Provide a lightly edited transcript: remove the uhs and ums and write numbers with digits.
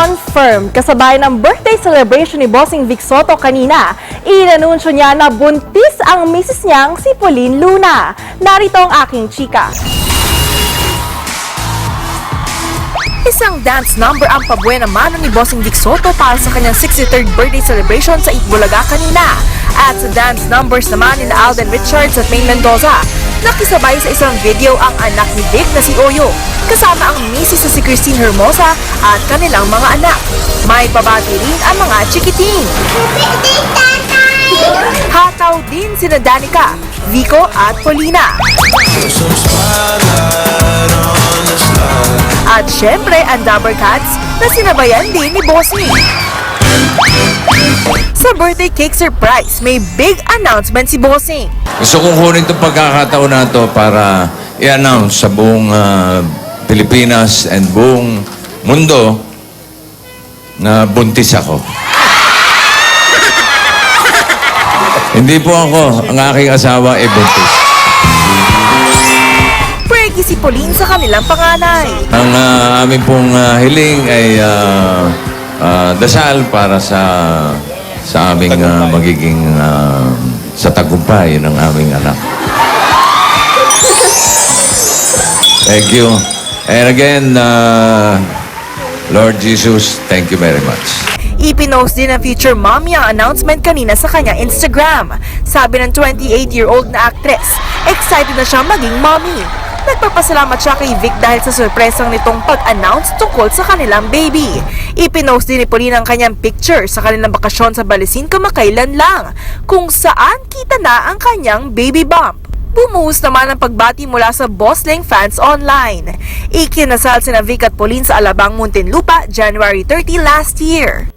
Confirmed, kasabay ng birthday celebration ni Bossing Vic Soto kanina, inanunsyo niya na buntis ang misis niyang si Pauline Luna. Narito ang aking chika. Isang dance number ang pabuena mano ni Bossing Vic Soto para sa kanyang 63rd birthday celebration sa Itbulaga kanina. At sa dance numbers naman ni Alden Richards at May Mendoza, nakisabay sa isang video ang anak ni Vic na si Oyo, kasama ang misis na si Christine Hermosa at kanilang mga anak. May pabati rin ang mga chikiting. Hataw din sina Danica, Vico at Paulina. At syempre ang Dabber Cats na sinabayan din ni Bossing. Sa birthday cake surprise, may big announcement si Bossing. Gusto kong kunin itong pagkakataon na ito para i-announce sa buong Pilipinas and buong mundo na buntis ako. Hindi po ako, ang aking asawa ay buntis. Preggy si Pauline sa kanilang panganay. Ang aming pong hiling ay dasal para sa aming magiging sa tagumpay ng aming anak. Thank you. And again, Lord Jesus, thank you very much. Ipinost din ng future mommy ang announcement kanina sa kanyang Instagram. Sabi ng 28-year-old na actress, excited na siya maging mommy. Nagpapasalamat siya kay Vic dahil sa surpresang nitong pag-announce tungkol sa kanilang baby. Ipinost din ni Pauline ang kanyang picture sa kanilang bakasyon sa Balisin kamakailan lang, kung saan kita na ang kanyang baby bump. Bumuhos naman ang pagbati mula sa Bossling fans online. Ikinasal sina Vic at Pauline sa Alabang, Muntinlupa, January 30 last year.